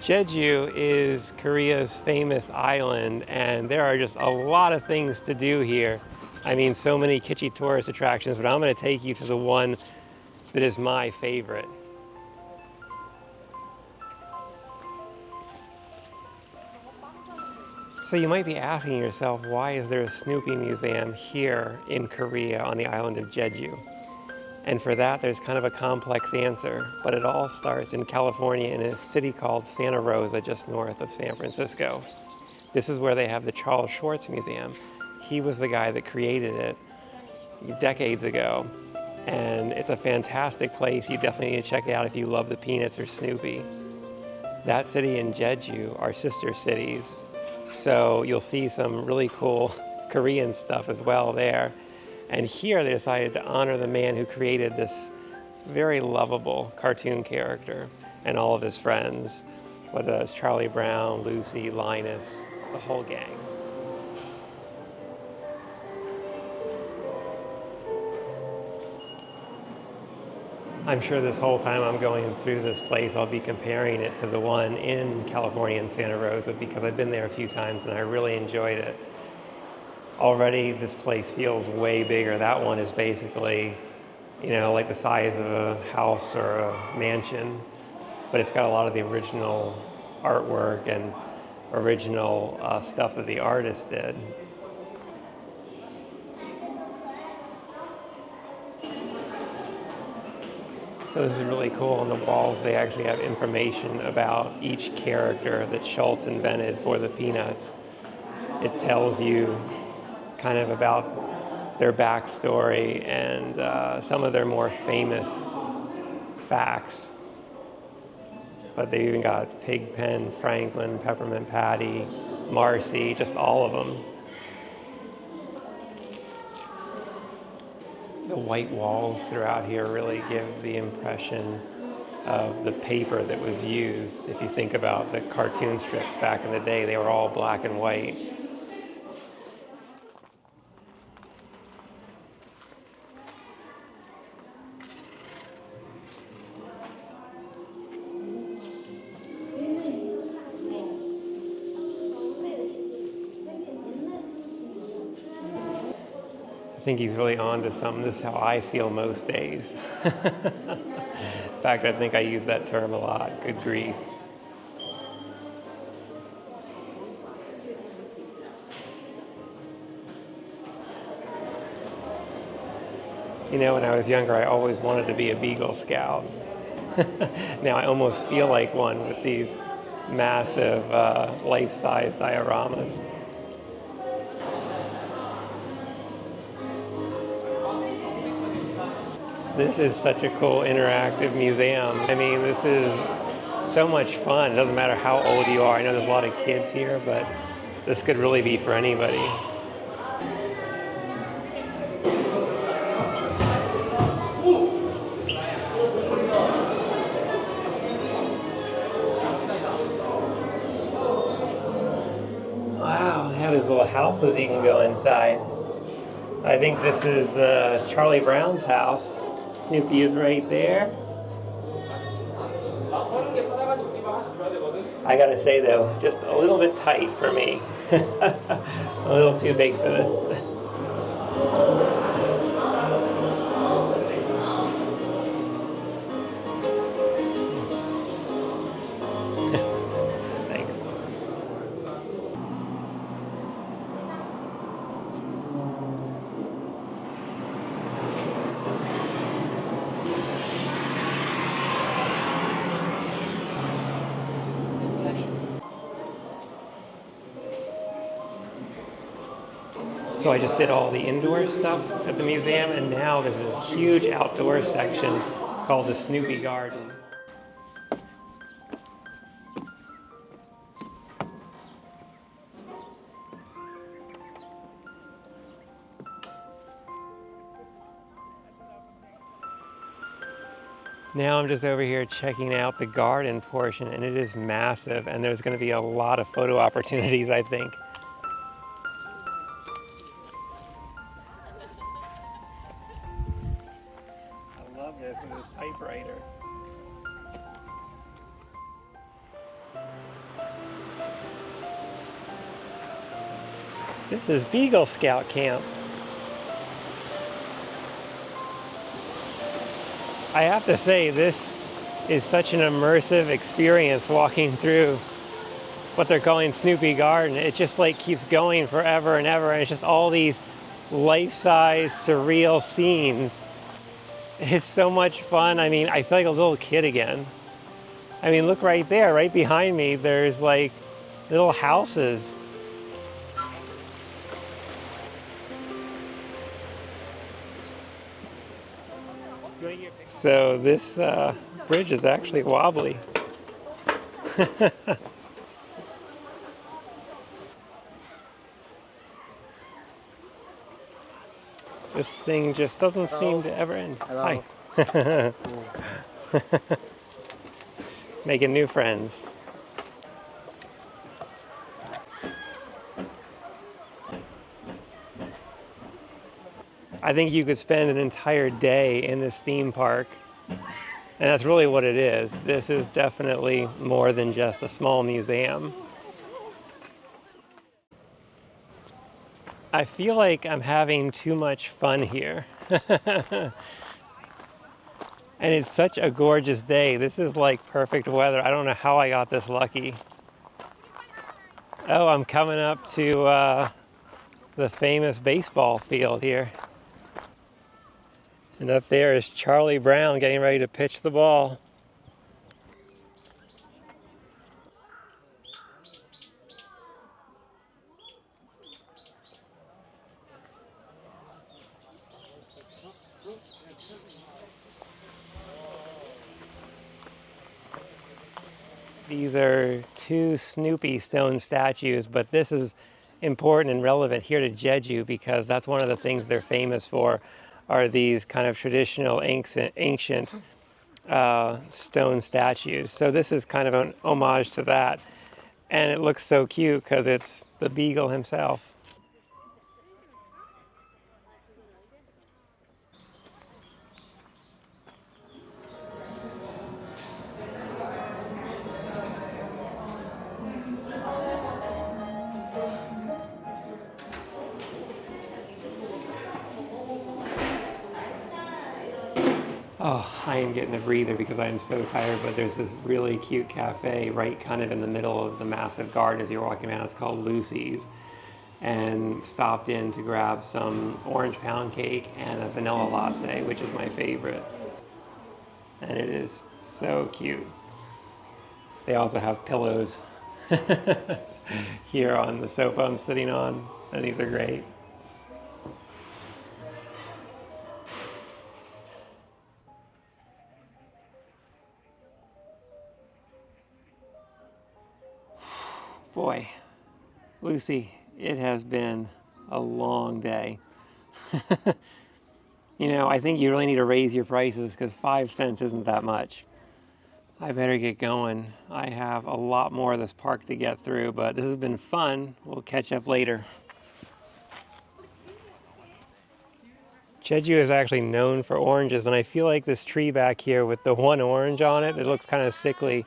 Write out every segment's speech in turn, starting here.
Jeju is Korea's famous island, and there are just a lot of things to do here. I mean, so many kitschy tourist attractions, but I'm going to take you to the one that is my favorite. So you might be asking yourself, why is there a Snoopy museum here in Korea on the island of Jeju? And for that, there's kind of a complex answer, but it all starts in California in a city called Santa Rosa, just north of San Francisco. This is where they have the Charles Schwartz Museum. He was the guy that created it decades ago, and it's a fantastic place. You definitely need to check it out if you love the Peanuts or Snoopy. That city and Jeju are sister cities, so you'll see some really cool Korean stuff as well there. And here they decided to honor the man who created this very lovable cartoon character and all of his friends, whether it's Charlie Brown, Lucy, Linus, the whole gang. I'm sure this whole time I'm going through this place, I'll be comparing it to the one in California in Santa Rosa because I've been there a few times and I really enjoyed it. Already this place feels way bigger. That one is basically, like the size of a house or a mansion, but it's got a lot of the original artwork and original stuff that the artist did. So this is really cool. On the walls, they actually have information about each character that Schultz invented for the Peanuts. It tells you kind of about their backstory and some of their more famous facts. But they even got Pigpen, Franklin, Peppermint Patty, Marcy, just all of them. The white walls throughout here really give the impression of the paper that was used. If you think about the cartoon strips back in the day, they were all black and white. I think he's really on to something. This is how I feel most days. In fact, I think I use that term a lot. Good grief. When I was younger, I always wanted to be a Beagle Scout. Now I almost feel like one with these massive life-size dioramas. This is such a cool interactive museum. I mean, this is so much fun. It doesn't matter how old you are. I know there's a lot of kids here, but this could really be for anybody. Wow, they have these little houses you can go inside. I think this is Charlie Brown's house. Snoopy is right there. I gotta say though, just a little bit tight for me. A little too big for this. Thanks. So I just did all the indoor stuff at the museum, and now there's a huge outdoor section called the Snoopy Garden. Now I'm just over here checking out the garden portion, and it is massive, and there's going to be a lot of photo opportunities, I think. I love this with this typewriter. This is Beagle Scout Camp. I have to say, this is such an immersive experience walking through what they're calling Snoopy Garden. It just like keeps going forever and ever, and it's just all these life-size, surreal scenes. It's so much fun. I mean, I feel like a little kid again. I mean, look right there, right behind me, there's like little houses. So this bridge is actually wobbly. This thing just doesn't seem to ever end. Hello. Hi. Making new friends. I think you could spend an entire day in this theme park, and that's really what it is. This is definitely more than just a small museum. I feel like I'm having too much fun here. And it's such a gorgeous day. This is like perfect weather. I don't know how I got this lucky. Oh, I'm coming up to the famous baseball field here. And up there is Charlie Brown getting ready to pitch the ball. These are two Snoopy stone statues, but this is important and relevant here to Jeju because that's one of the things they're famous for, are these kind of traditional ancient stone statues. So this is kind of an homage to that. And it looks so cute because it's the beagle himself. Oh, I am getting a breather because I am so tired, but there's this really cute cafe right kind of in the middle of the massive garden as you're walking around. It's called Lucy's. And stopped in to grab some orange pound cake and a vanilla latte, which is my favorite. And it is so cute. They also have pillows here on the sofa I'm sitting on, and these are great. Boy, Lucy, it has been a long day. You know, I think you really need to raise your prices because 5 cents isn't that much. I better get going. I have a lot more of this park to get through, but this has been fun. We'll catch up later. Jeju is actually known for oranges, and I feel like this tree back here with the one orange on it, it looks kind of sickly,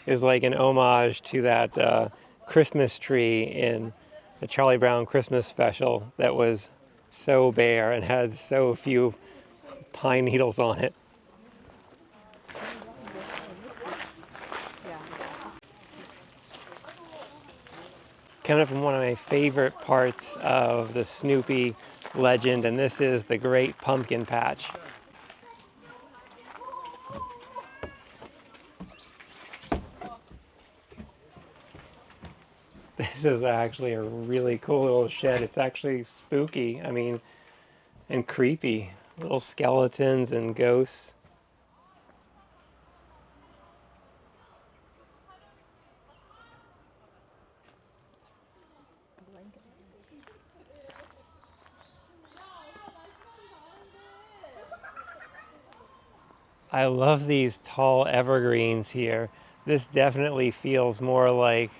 is like an homage to that Christmas tree in the Charlie Brown Christmas special that was so bare and had so few pine needles on it. Coming up on one of my favorite parts of the Snoopy legend, and this is the Great Pumpkin Patch. This is actually a really cool little shed. It's actually spooky, I mean, and creepy. Little skeletons and ghosts. I love these tall evergreens here. This definitely feels more like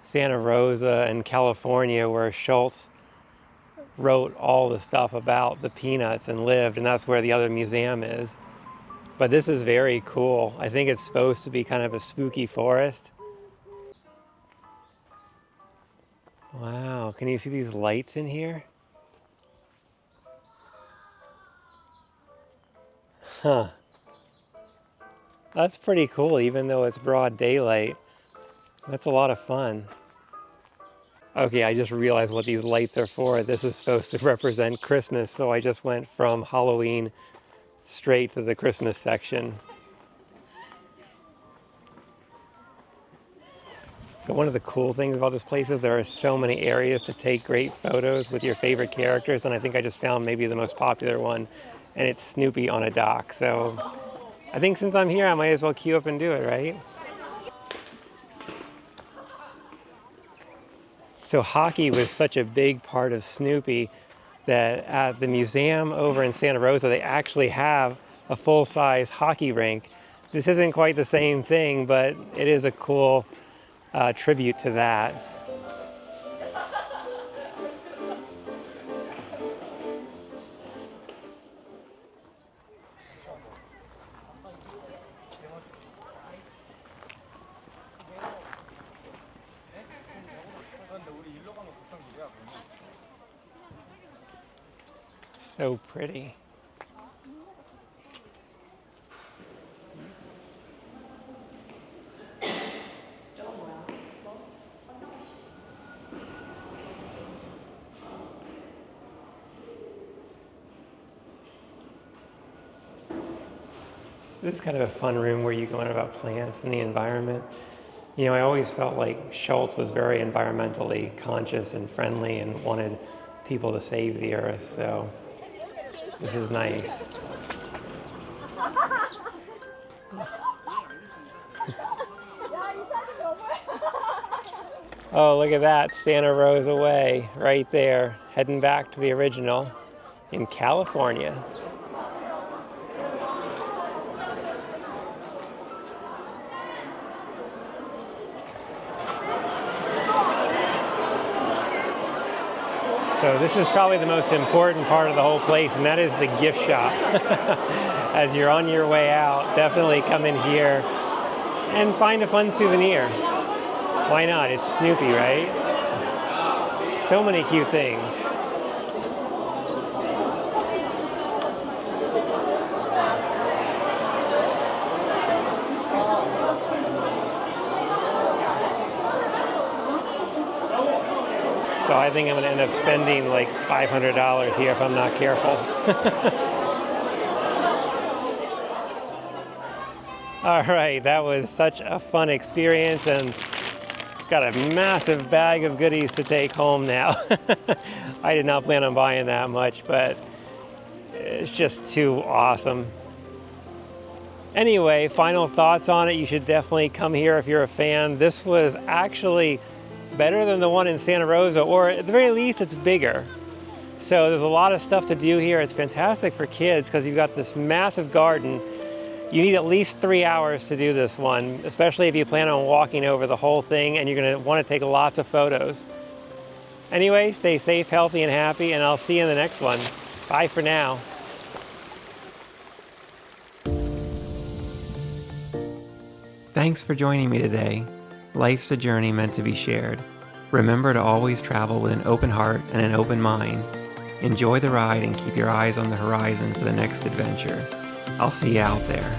Santa Rosa in California, where Schultz wrote all the stuff about the peanuts and lived, and that's where the other museum is. But this is very cool. I think it's supposed to be kind of a spooky forest. Wow, can you see these lights in here? Huh. That's pretty cool, even though it's broad daylight. That's a lot of fun. Okay, I just realized what these lights are for. This is supposed to represent Christmas, so I just went from Halloween straight to the Christmas section. So one of the cool things about this place is there are so many areas to take great photos with your favorite characters, and I think I just found maybe the most popular one, and it's Snoopy on a dock. So I think since I'm here, I might as well queue up and do it, right? So hockey was such a big part of Snoopy that at the museum over in Santa Rosa, they actually have a full-size hockey rink. This isn't quite the same thing, but it is a cool tribute to that. So pretty. This is kind of a fun room where you can learn about plants and the environment. You know, I always felt like Schultz was very environmentally conscious and friendly and wanted people to save the earth, so this is nice. Oh, look at that, Santa Rosa Way, right there, heading back to the original in California. So this is probably the most important part of the whole place, and that is the gift shop. As you're on your way out, definitely come in here and find a fun souvenir. Why not? It's Snoopy, right? So many cute things. So I think I'm going to end up spending like $500 here if I'm not careful. All right, that was such a fun experience, and got a massive bag of goodies to take home now. I did not plan on buying that much, but it's just too awesome. Anyway, final thoughts on it. You should definitely come here if you're a fan. This was actually better than the one in Santa Rosa, or at the very least, it's bigger. So there's a lot of stuff to do here. It's fantastic for kids because you've got this massive garden. You need at least 3 hours to do this one, especially if you plan on walking over the whole thing and you're going to want to take lots of photos. Anyway, stay safe, healthy, and happy, and I'll see you in the next one. Bye for now. Thanks for joining me today. Life's a journey meant to be shared. Remember to always travel with an open heart and an open mind. Enjoy the ride and keep your eyes on the horizon for the next adventure. I'll see you out there.